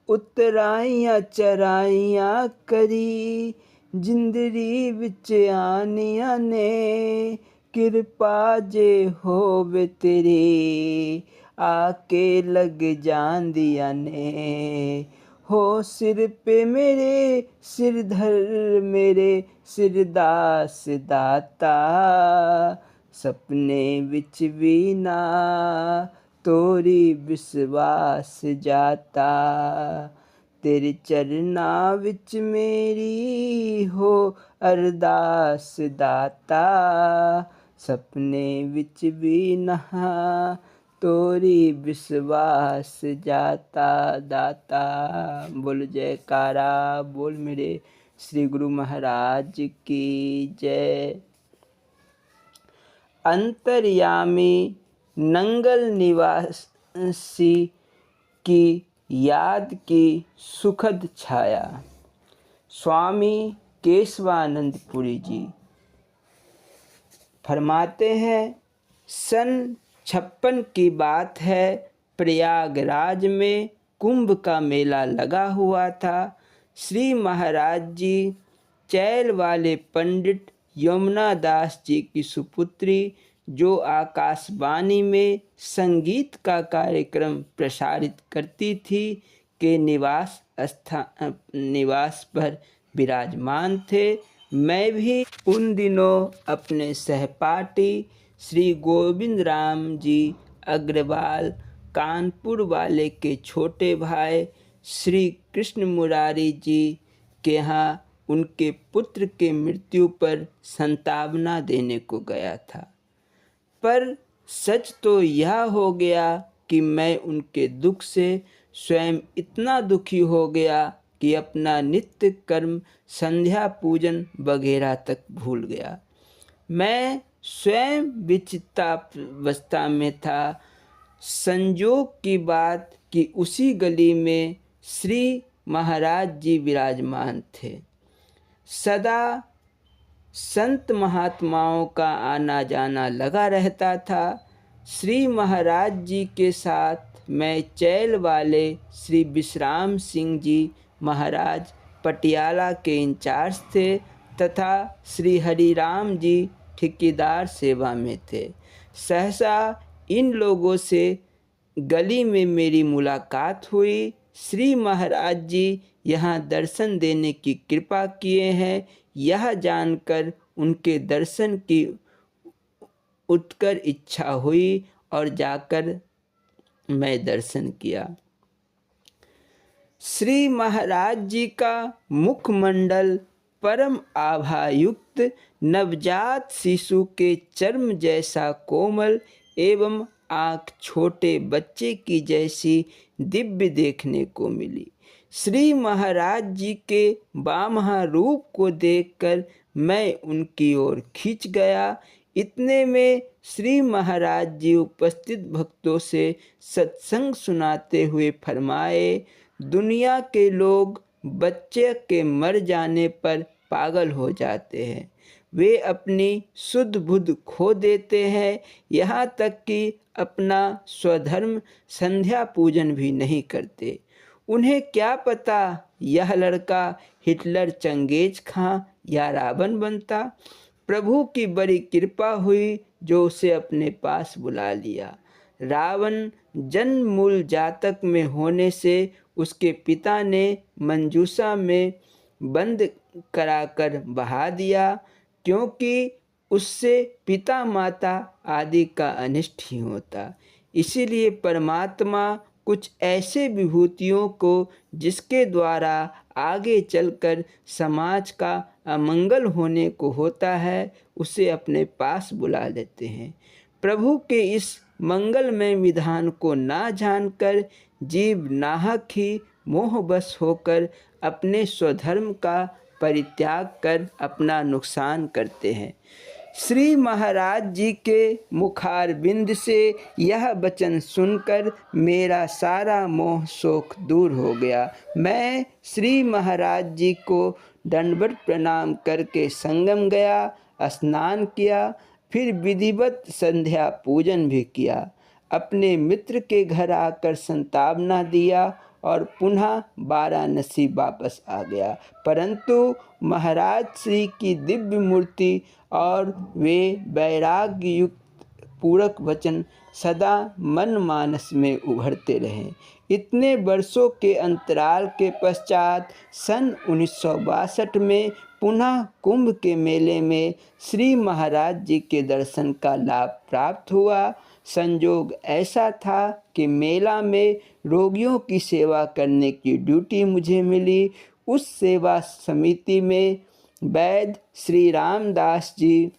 उतराइयां चराइयां करी जिंदड़ी विच आनियां ने, किरपा जे होवे तेरी आके लग जांदियां ने। हो सिर पे मेरे सिर धर मेरे सिरदास दाता, सपने विच भी ना तोरी विश्वास जाता। तेरे चरना विच मेरी हो अरदास दाता, सपने विच भी ना तोरी विश्वास जाता दाता। बोल जयकारा बोल मेरे श्री गुरु महाराज की जय। अंतर्यामी नंगल निवासी की याद की सुखद छाया। स्वामी केशवानंद पुरी जी फरमाते हैं, सन 56 की बात है, प्रयागराज में कुंभ का मेला लगा हुआ था। श्री महाराज जी चैल वाले पंडित यमुना दास जी की सुपुत्री, जो आकाशवाणी में संगीत का कार्यक्रम प्रसारित करती थी, के निवास पर विराजमान थे। मैं भी उन दिनों अपने सहपाठी श्री गोविंद राम जी अग्रवाल कानपुर वाले के छोटे भाई श्री कृष्ण मुरारी जी के यहाँ उनके पुत्र के मृत्यु पर संतावना देने को गया था। पर सच तो यह हो गया कि मैं उनके दुख से स्वयं इतना दुखी हो गया कि अपना नित्य कर्म संध्या पूजन वगैरह तक भूल गया। मैं स्वयं विचित्रावस्था में था। संयोग की बात कि उसी गली में श्री महाराज जी विराजमान थे। सदा संत महात्माओं का आना जाना लगा रहता था। श्री महाराज जी के साथ मैं चैल वाले श्री विश्राम सिंह जी महाराज पटियाला के इंचार्ज थे तथा श्री हरिराम जी ठेकेदार सेवा में थे। सहसा इन लोगों से गली में मेरी मुलाकात हुई। श्री महाराज जी यहाँ दर्शन देने की कृपा किए हैं, यह जानकर उनके दर्शन की उत्कर इच्छा हुई और जाकर मैं दर्शन किया। श्री महाराज जी का मुखमंडल परम आभायुक्त नवजात शिशु के चर्म जैसा कोमल एवं आँख छोटे बच्चे की जैसी दिव्य देखने को मिली। श्री महाराज जी के बामहा रूप को देखकर मैं उनकी ओर खिंच गया। इतने में श्री महाराज जी उपस्थित भक्तों से सत्संग सुनाते हुए फरमाए, दुनिया के लोग बच्चे के मर जाने पर पागल हो जाते हैं, वे अपनी शुद्ध बुद्ध खो देते हैं, यहाँ तक कि अपना स्वधर्म संध्या पूजन भी नहीं करते। उन्हें क्या पता यह लड़का हिटलर, चंगेज खां या रावण बनता। प्रभु की बड़ी कृपा हुई जो उसे अपने पास बुला लिया। रावण जन्म मूल जातक में होने से उसके पिता ने मंजूषा में बंद कराकर बहा दिया, क्योंकि उससे पिता माता आदि का अनिष्ट ही होता। इसीलिए परमात्मा कुछ ऐसे विभूतियों को जिसके द्वारा आगे चलकर समाज का अमंगल होने को होता है, उसे अपने पास बुला लेते हैं। प्रभु के इस मंगलमय विधान को ना जानकर जीव नाहक ही मोहबश होकर अपने स्वधर्म का परित्याग कर अपना नुकसान करते हैं। श्री महाराज जी के मुखारबिंद से यह वचन सुनकर मेरा सारा मोह शोक दूर हो गया। मैं श्री महाराज जी को दंडवत प्रणाम करके संगम गया, स्नान किया, फिर विधिवत संध्या पूजन भी किया। अपने मित्र के घर आकर संतावना दिया और पुनः वाराणसी वापस आ गया। परंतु महाराज श्री की दिव्य मूर्ति और वे वैराग्य युक्त पूरक वचन सदा मन मानस में उभरते रहे। इतने वर्षों के अंतराल के पश्चात सन 1962 में पुनः कुंभ के मेले में श्री महाराज जी के दर्शन का लाभ प्राप्त हुआ। संयोग ऐसा था कि मेला में रोगियों की सेवा करने की ड्यूटी मुझे मिली। उस सेवा समिति में वैद्य श्री रामदास जी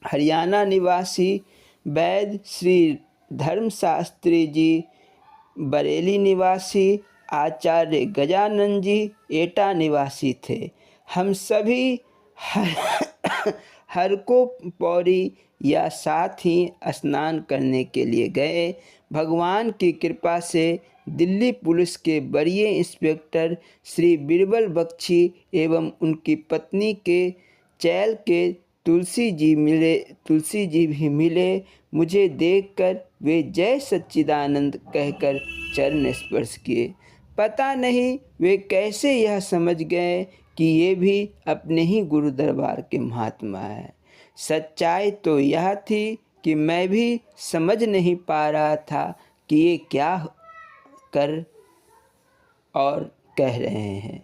हरियाणा निवासी, वैद्य श्री धर्मशास्त्री जी बरेली निवासी, आचार्य गजानंद जी एटा निवासी थे। हम सभी हर को पौड़ी या साथ ही स्नान करने के लिए गए। भगवान की कृपा से दिल्ली पुलिस के वरीय इंस्पेक्टर श्री बिरबल बख्शी एवं उनकी पत्नी के चैल के तुलसी जी भी मिले। मुझे देखकर वे जय सच्चिदानंद कहकर चरण स्पर्श किए। पता नहीं वे कैसे यह समझ गए कि ये भी अपने ही गुरु दरबार के महात्मा हैं। सच्चाई तो यह थी कि मैं भी समझ नहीं पा रहा था कि ये क्या कर और कह रहे हैं।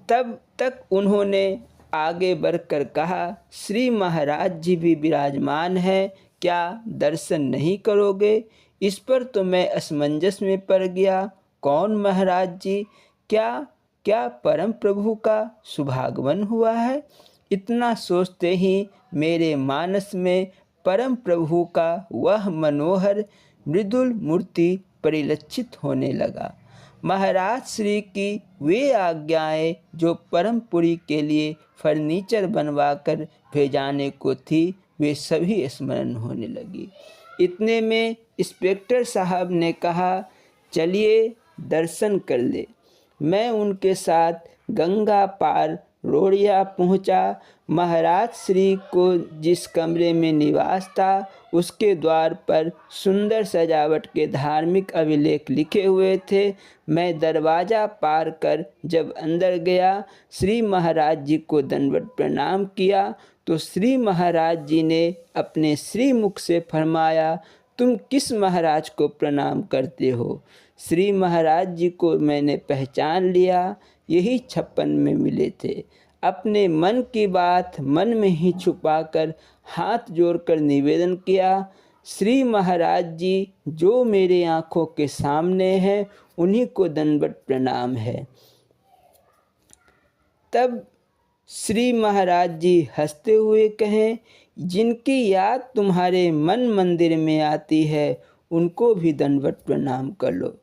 तब तक उन्होंने आगे बढ़कर कहा, श्री महाराज जी भी विराजमान हैं, क्या दर्शन नहीं करोगे? इस पर तो मैं असमंजस में पड़ गया। कौन महाराज जी? क्या परम प्रभु का शुभागमन हुआ है? इतना सोचते ही मेरे मानस में परम प्रभु का वह मनोहर मृदुल मूर्ति परिलक्षित होने लगा। महाराज श्री की वे आज्ञाएं जो परमपुरी के लिए फर्नीचर बनवाकर भेजाने को थी, वे सभी स्मरण होने लगी। इतने में इंस्पेक्टर साहब ने कहा, चलिए दर्शन कर ले। मैं उनके साथ गंगा पार रोड़िया पहुंचा। महाराज श्री को जिस कमरे में निवास था उसके द्वार पर सुंदर सजावट के धार्मिक अभिलेख लिखे हुए थे। मैं दरवाज़ा पार कर जब अंदर गया, श्री महाराज जी को दंडवत प्रणाम किया तो श्री महाराज जी ने अपने श्री मुख से फरमाया, तुम किस महाराज को प्रणाम करते हो? श्री महाराज जी को मैंने पहचान लिया, यही 56 में मिले थे। अपने मन की बात मन में ही छुपाकर हाथ जोड़कर निवेदन किया, श्री महाराज जी जो मेरे आँखों के सामने हैं उन्हीं को दंडवत प्रणाम है। तब श्री महाराज जी हंसते हुए कहें, जिनकी याद तुम्हारे मन मंदिर में आती है उनको भी दंडवत प्रणाम कर लो।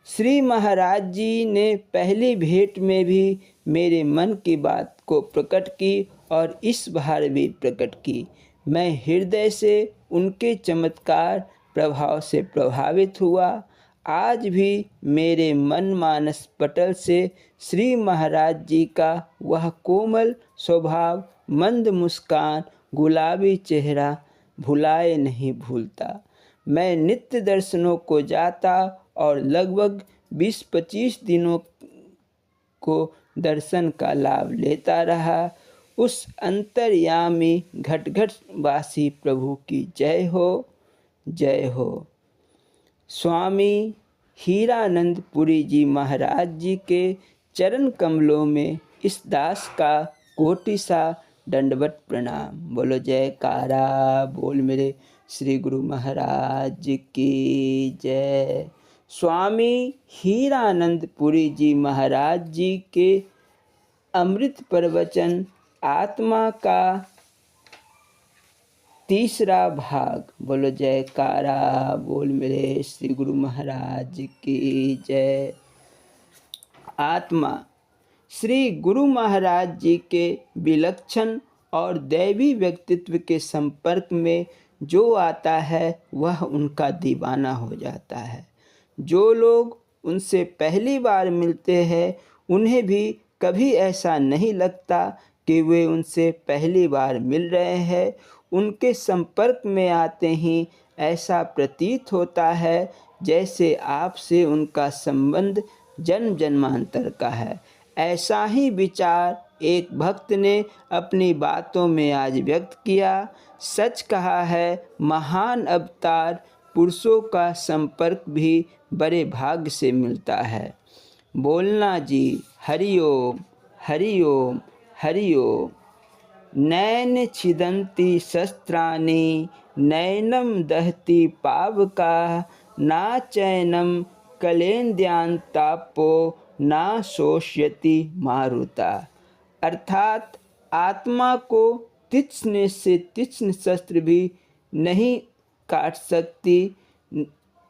श्री महाराज जी ने पहली भेंट में भी मेरे मन की बात को प्रकट की और इस बार भी प्रकट की। मैं हृदय से उनके चमत्कार प्रभाव से प्रभावित हुआ। आज भी मेरे मन मानस पटल से श्री महाराज जी का वह कोमल स्वभाव, मंद मुस्कान, गुलाबी चेहरा भुलाए नहीं भूलता। मैं नित्य दर्शनों को जाता और लगभग 20-25 दिनों को दर्शन का लाभ लेता रहा। उस अंतर्यामी घट वासी प्रभु की जय हो, जय हो। स्वामी हीरानंद पुरी जी महाराज जी के चरण कमलों में इस दास का कोटि सा दंडवत प्रणाम। बोलो जयकारा बोल मेरे श्री गुरु महाराज की जय। स्वामी हीरानंद पुरी जी महाराज जी के अमृत प्रवचन आत्मा का तीसरा भाग। बोलो जयकारा बोल मेरे श्री गुरु महाराज की जय। आत्मा। श्री गुरु महाराज जी के विलक्षण और दैवी व्यक्तित्व के संपर्क में जो आता है वह उनका दीवाना हो जाता है। जो लोग उनसे पहली बार मिलते हैं उन्हें भी कभी ऐसा नहीं लगता कि वे उनसे पहली बार मिल रहे हैं। उनके संपर्क में आते ही ऐसा प्रतीत होता है जैसे आपसे उनका संबंध जन्म जन्मांतर का है। ऐसा ही विचार एक भक्त ने अपनी बातों में आज व्यक्त किया। सच कहा है, महान अवतार पुरुषों का संपर्क भी बड़े भाग्य से मिलता है। बोलना जी, हरिओम हरिओम हरिओम। नैन छिदन्ति शस्त्राणि नैनम दहति पावका ना चैनम कलेन्द्यांतापो ना शोष्यति मारुता। अर्थात आत्मा को तीक्ष्ण से तीक्ष्ण शस्त्र भी नहीं काट सकती,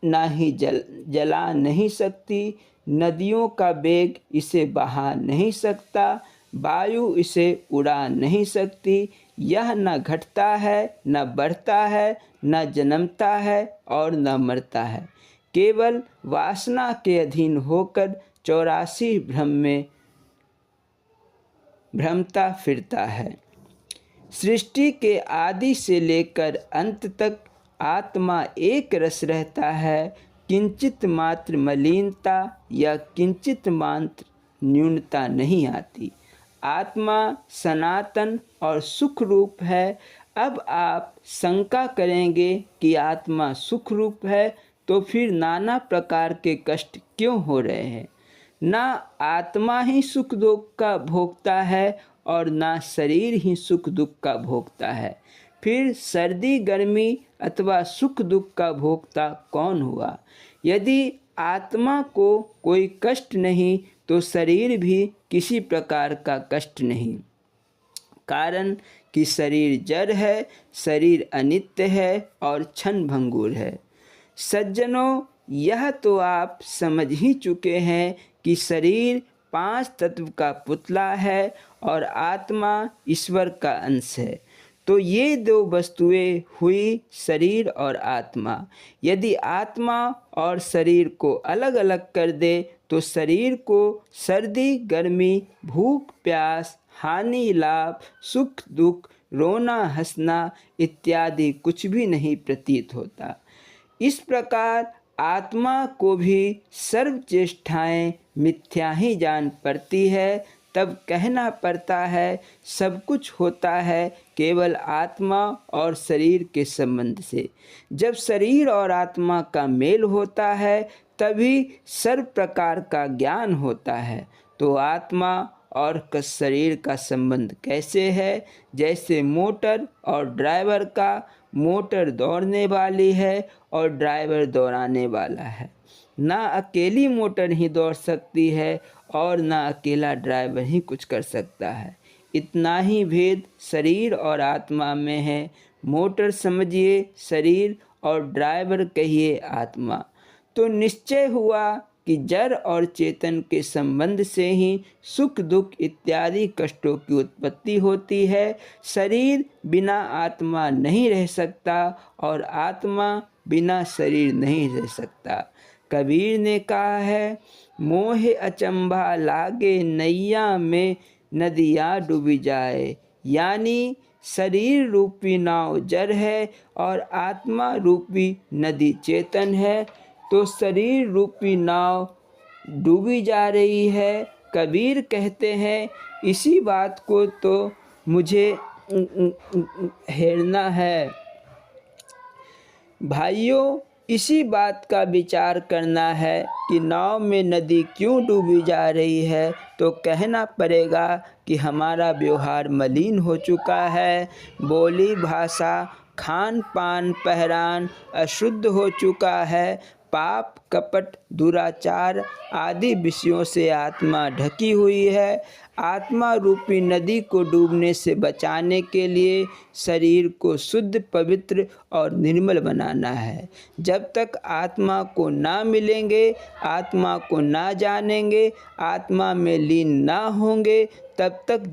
ना ही जला नहीं सकती। नदियों का वेग इसे बहा नहीं सकता, वायु इसे उड़ा नहीं सकती। यह न घटता है, न बढ़ता है, न जन्मता है और न मरता है। केवल वासना के अधीन होकर 84 भ्रम में भ्रमता फिरता है। सृष्टि के आदि से लेकर अंत तक आत्मा एक रस रहता है। किंचित मात्र मलिनता या किंचित मात्र न्यूनता नहीं आती। आत्मा सनातन और सुख रूप है। अब आप शंका करेंगे कि आत्मा सुख रूप है तो फिर नाना प्रकार के कष्ट क्यों हो रहे हैं। ना आत्मा ही सुख दुख का भोगता है और ना शरीर ही सुख दुख का भोगता है। फिर सर्दी गर्मी अथवा सुख दुख का भोगता कौन हुआ। यदि आत्मा को कोई कष्ट नहीं तो शरीर भी किसी प्रकार का कष्ट नहीं। कारण कि शरीर जड़ है, शरीर अनित्य है और क्षण भंगुर है। सज्जनों, यह तो आप समझ ही चुके हैं कि शरीर 5 तत्व का पुतला है और आत्मा ईश्वर का अंश है। तो ये 2 वस्तुएं हुई शरीर और आत्मा। यदि आत्मा और शरीर को अलग अलग कर दे तो शरीर को सर्दी गर्मी, भूख प्यास, हानि लाभ, सुख दुख, रोना हंसना इत्यादि कुछ भी नहीं प्रतीत होता। इस प्रकार आत्मा को भी सर्व चेष्टाएँ मिथ्या ही जान पड़ती है। तब कहना पड़ता है सब कुछ होता है केवल आत्मा और शरीर के संबंध से। जब शरीर और आत्मा का मेल होता है तभी सर्व प्रकार का ज्ञान होता है। तो आत्मा और शरीर का संबंध कैसे है। जैसे मोटर और ड्राइवर का। मोटर दौड़ने वाली है और ड्राइवर दौड़ाने वाला है। ना अकेली मोटर ही दौड़ सकती है और ना अकेला ड्राइवर ही कुछ कर सकता है। इतना ही भेद शरीर और आत्मा में है। मोटर समझिए शरीर और ड्राइवर कहिए आत्मा। तो निश्चय हुआ कि जड़ और चेतन के संबंध से ही सुख दुख इत्यादि कष्टों की उत्पत्ति होती है। शरीर बिना आत्मा नहीं रह सकता और आत्मा बिना शरीर नहीं रह सकता। कबीर ने कहा है, मोहे अचंभा लागे नैया में नदियाँ डूबी जाए। यानी शरीर रूपी नाव जड़ है और आत्मा रूपी नदी चेतन है। तो शरीर रूपी नाव डूबी जा रही है। कबीर कहते हैं इसी बात को तो मुझे हेरना है। भाइयों, इसी बात का विचार करना है कि नाव में नदी क्यों डूबी जा रही है। तो कहना पड़ेगा कि हमारा व्यवहार मलिन हो चुका है। बोली भाषा खान पान पहरान अशुद्ध हो चुका है। पाप कपट, दुराचार आदि विषयों से आत्मा ढकी हुई है। आत्मा रूपी नदी को डूबने से बचाने के लिए शरीर को शुद्ध, पवित्र और निर्मल बनाना है। जब तक आत्मा को ना मिलेंगे, आत्मा को ना जानेंगे, आत्मा में लीन ना होंगे, तब तक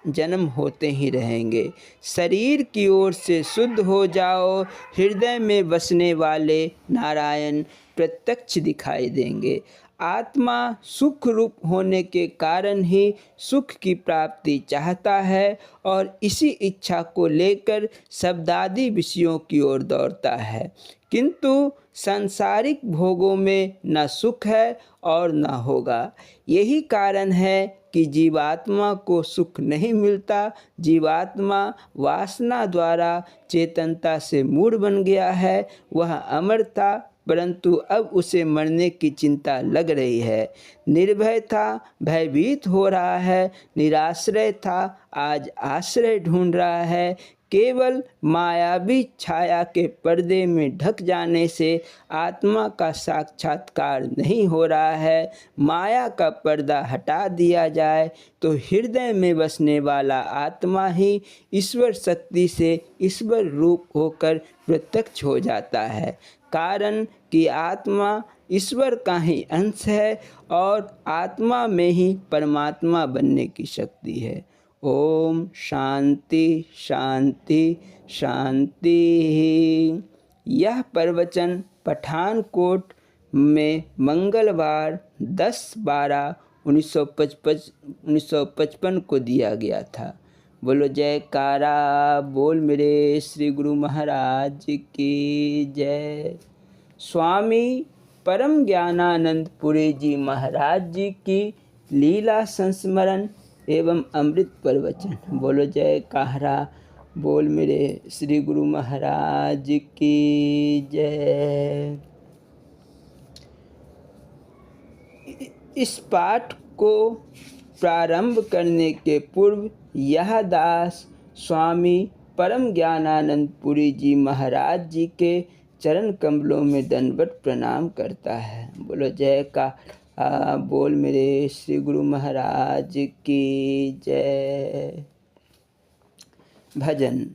जन्म होते ही रहेंगे। शरीर की ओर से शुद्ध हो जाओ, हृदय में बसने वाले नारायण प्रत्यक्ष दिखाई देंगे। आत्मा सुख रूप होने के कारण ही सुख की प्राप्ति चाहता है और इसी इच्छा को लेकर शब्दादि विषयों की ओर दौड़ता है, किंतु सांसारिक भोगों में न सुख है और न होगा। यही कारण है कि जीवात्मा को सुख नहीं मिलता। जीवात्मा वासना द्वारा चेतनता से मूढ़ बन गया है। वह अमर था, परंतु अब उसे मरने की चिंता लग रही है। निर्भय था, भयभीत हो रहा है। निराश्रय था, आज आश्रय ढूंढ रहा है। केवल मायावी छाया के पर्दे में ढक जाने से आत्मा का साक्षात्कार नहीं हो रहा है। माया का पर्दा हटा दिया जाए तो हृदय में बसने वाला आत्मा ही ईश्वर शक्ति से ईश्वर रूप होकर प्रत्यक्ष हो जाता है। कारण कि आत्मा ईश्वर का ही अंश है और आत्मा में ही परमात्मा बनने की शक्ति है। ओम शांति शांति शांति। यह प्रवचन पठानकोट में मंगलवार 10/12/1955 को दिया गया था। बोलो जयकारा बोल मेरे श्री गुरु महाराज की जय। स्वामी परम ज्ञानानंद पुरी जी महाराज जी की लीला संस्मरण एवं अमृत प्रवचन। बोलो जयकारा बोल मेरे श्री गुरु महाराज की जय। इस पाठ को प्रारंभ करने के पूर्व यह दास स्वामी परम ज्ञानानंद पुरी जी महाराज जी के चरण कमलों में दंडवत प्रणाम करता है। बोलो जय का बोल मेरे श्री गुरु महाराज की जय। भजन।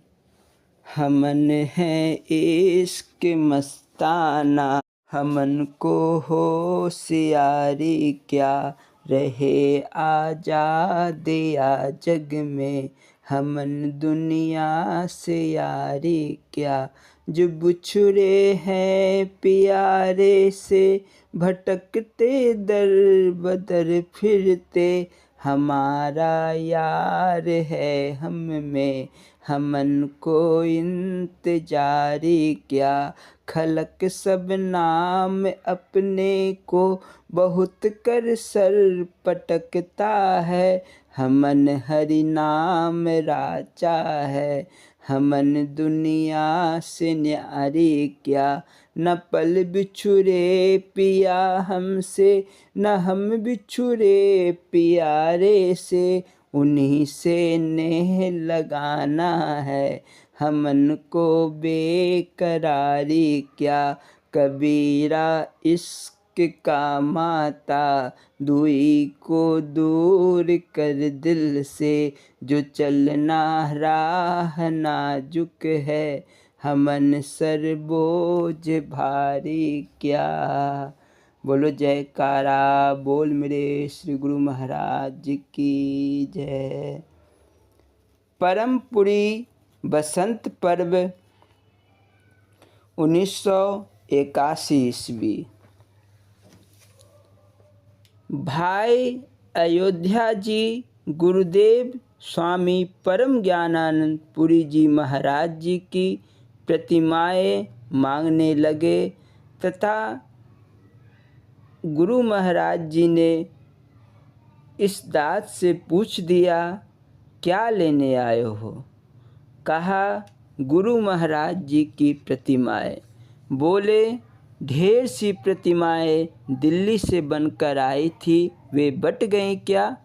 हमन है इश्क मस्ताना, हमन को होशियारी क्या, रहे आजाद या जग में, हमन दुनिया से यारी क्या। जो बुछुरे हैं प्यारे से, भटकते दर बदर फिरते, हमारा यार है हम में, हमन को इंतजारी क्या। खलक सब नाम अपने को, बहुत कर सर पटकता है, हमन हरि नाम राचा है, हमन दुनिया से न्यारी क्या। न पल बिछुरे पिया हमसे, न हम बिछुरे पियारे से, उन्हीं से नेह लगाना है, हमन को बेकरारी क्या। कबीरा इश्क का माता, दुई को दूर कर दिल से, जो चलना राह नाजुक है, हमन सर बोझ भारी क्या। बोलो जयकारा बोल मेरे श्री गुरु महाराज की जय। परमपुरी बसंत पर्व 1981 ईस्वी। भाई अयोध्या जी गुरुदेव स्वामी परम ज्ञानानंद पुरी जी महाराज जी की प्रतिमाएं मांगने लगे तथा गुरु महाराज जी ने इस दास से पूछ दिया, क्या लेने आए हो। कहा, गुरु महाराज जी की प्रतिमाएं। बोले, ढेर सी प्रतिमाएं दिल्ली से बनकर आई थी, वे बट गईं क्या।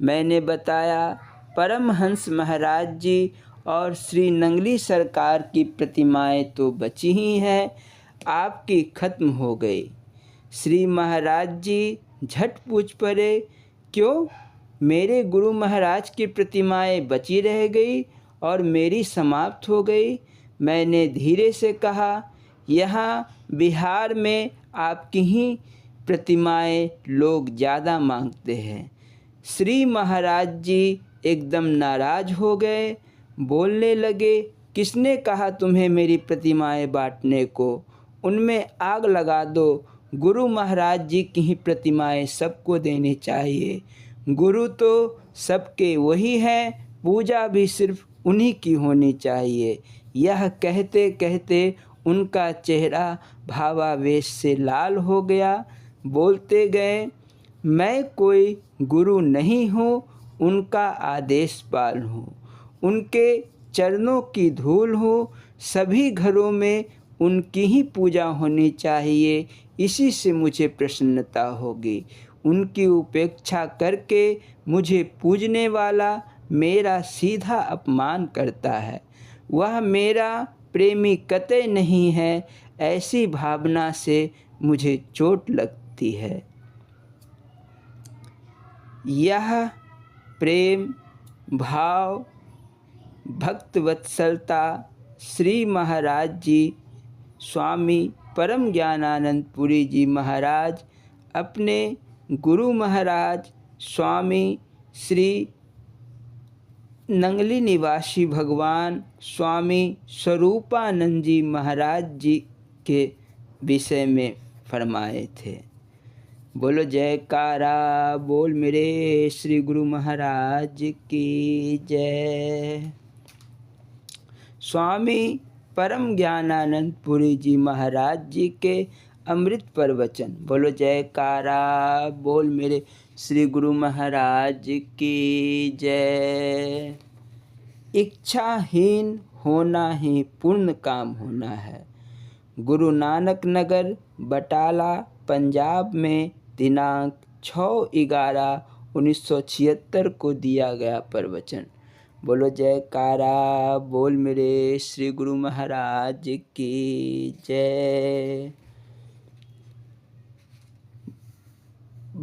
मैंने बताया, परमहंस महाराज जी और श्री नंगली सरकार की प्रतिमाएं तो बची ही हैं, आपकी खत्म हो गई। श्री महाराज जी झट पूछ पड़े, क्यों? मेरे गुरु महाराज की प्रतिमाएं बची रह गई और मेरी समाप्त हो गई। मैंने धीरे से कहा, यहाँ बिहार में आपकी ही प्रतिमाएं लोग ज़्यादा मांगते हैं। श्री महाराज जी एकदम नाराज हो गए, बोलने लगे, किसने कहा तुम्हें मेरी प्रतिमाएं बांटने को? उनमें आग लगा दो। गुरु महाराज जी की ही प्रतिमाएं सबको देनी चाहिए। गुरु तो सबके वही हैं, पूजा भी सिर्फ उन्हीं की होनी चाहिए। यह कहते कहते उनका चेहरा भावावेश से लाल हो गया। बोलते गए, मैं कोई गुरु नहीं हूँ, उनका आदेश पाल हूँ, उनके चरणों की धूल हूँ। सभी घरों में उनकी ही पूजा होनी चाहिए, इसी से मुझे प्रसन्नता होगी। उनकी उपेक्षा करके मुझे पूजने वाला मेरा सीधा अपमान करता है। वह मेरा प्रेमी कतई नहीं है, ऐसी भावना से मुझे चोट लगती है। यह प्रेम भाव भक्त वत्सलता श्री महाराज जी स्वामी परम ज्ञानानंद पुरी जी महाराज अपने गुरु महाराज स्वामी श्री नंगली निवासी भगवान स्वामी स्वरूपानंद जी महाराज जी के विषय में फरमाए थे। बोलो जयकारा बोल मेरे श्री गुरु महाराज की जय। स्वामी परम ज्ञानानंद पुरी जी महाराज जी के अमृत प्रवचन। बोलो जयकारा बोल मेरे श्री गुरु महाराज की जय। इच्छाहीन होना ही पूर्ण काम होना है। गुरु नानक नगर बटाला पंजाब में दिनांक 6/11/1976 को दिया गया प्रवचन। बोलो जयकारा बोल मेरे श्री गुरु महाराज की जय।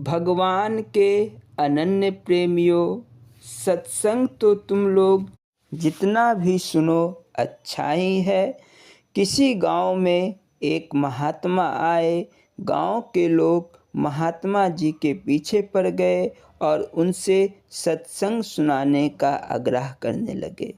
भगवान के अनन्य प्रेमियों, सत्संग तो तुम लोग जितना भी सुनो अच्छा ही है। किसी गांव में एक महात्मा आए। गांव के लोग महात्मा जी के पीछे पड़ गए और उनसे सत्संग सुनाने का आग्रह करने लगे।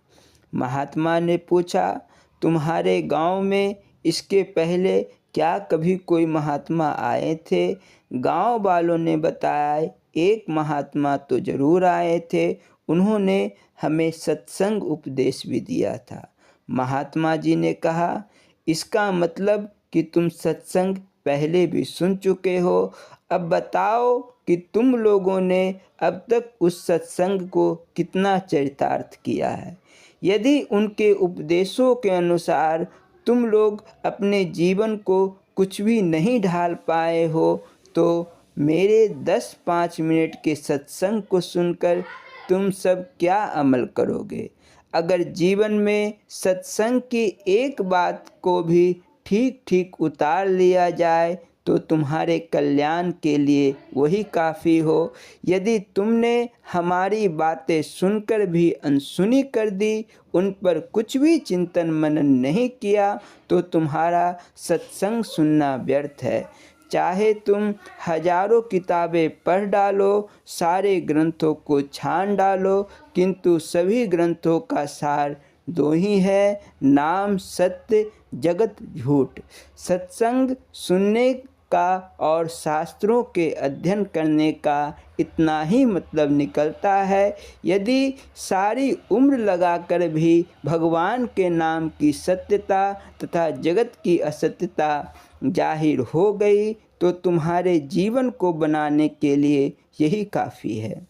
महात्मा ने पूछा, तुम्हारे गांव में इसके पहले क्या कभी कोई महात्मा आए थे? गांव वालों ने बताया, एक महात्मा तो जरूर आए थे, उन्होंने हमें सत्संग उपदेश भी दिया था। महात्मा जी ने कहा, इसका मतलब कि तुम सत्संग पहले भी सुन चुके हो। अब बताओ कि तुम लोगों ने अब तक उस सत्संग को कितना चरितार्थ किया है। यदि उनके उपदेशों के अनुसार तुम लोग अपने जीवन को कुछ भी नहीं ढाल पाए हो तो मेरे 10-5 मिनट के सत्संग को सुनकर तुम सब क्या अमल करोगे? अगर जीवन में सत्संग की एक बात को भी ठीक ठीक उतार लिया जाए तो तुम्हारे कल्याण के लिए वही काफ़ी हो। यदि तुमने हमारी बातें सुनकर भी अनसुनी कर दी, उन पर कुछ भी चिंतन मनन नहीं किया, तो तुम्हारा सत्संग सुनना व्यर्थ है। चाहे तुम हजारों किताबें पढ़ डालो, सारे ग्रंथों को छान डालो, किंतु सभी ग्रंथों का सार दो ही है, नाम सत्य, जगत झूठ। सत्संग सुनने का और शास्त्रों के अध्ययन करने का इतना ही मतलब निकलता है। यदि सारी उम्र लगाकर भी भगवान के नाम की सत्यता तथा जगत की असत्यता जाहिर हो गई तो तुम्हारे जीवन को बनाने के लिए यही काफ़ी है।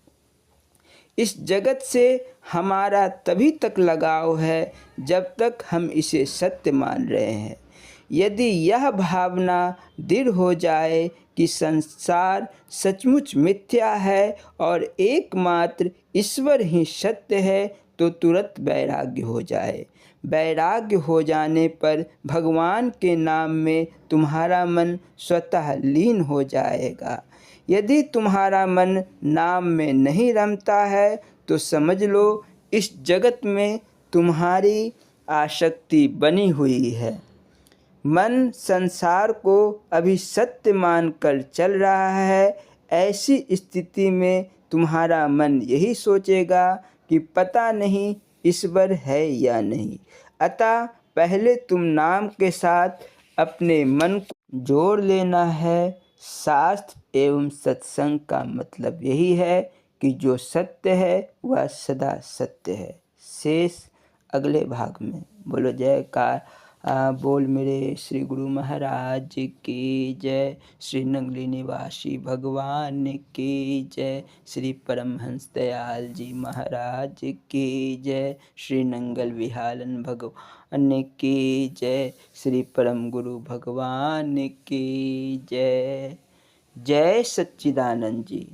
इस जगत से हमारा तभी तक लगाव है जब तक हम इसे सत्य मान रहे हैं। यदि यह भावना दृढ़ हो जाए कि संसार सचमुच मिथ्या है और एकमात्र ईश्वर ही सत्य है, तो तुरंत वैराग्य हो जाए। वैराग्य हो जाने पर भगवान के नाम में तुम्हारा मन स्वतः लीन हो जाएगा। यदि तुम्हारा मन नाम में नहीं रमता है तो समझ लो इस जगत में तुम्हारी आसक्ति बनी हुई है। मन संसार को अभी सत्य मानकर चल रहा है। ऐसी स्थिति में तुम्हारा मन यही सोचेगा कि पता नहीं ईश्वर है या नहीं। अतः पहले तुम नाम के साथ अपने मन को जोड़ लेना है। शास्त्र एवं सत्संग का मतलब यही है कि जो सत्य है वह सदा सत्य है। शेष अगले भाग में। बोलो जयकार बोल मेरे श्री गुरु महाराज की जय। श्री नंगली निवासी भगवान की जय। श्री परमहंस दयाल जी महाराज की जय। श्री नंगल विहालन भगवान की जय। श्री परम गुरु भगवान की जय। जय सच्चिदानंद जी।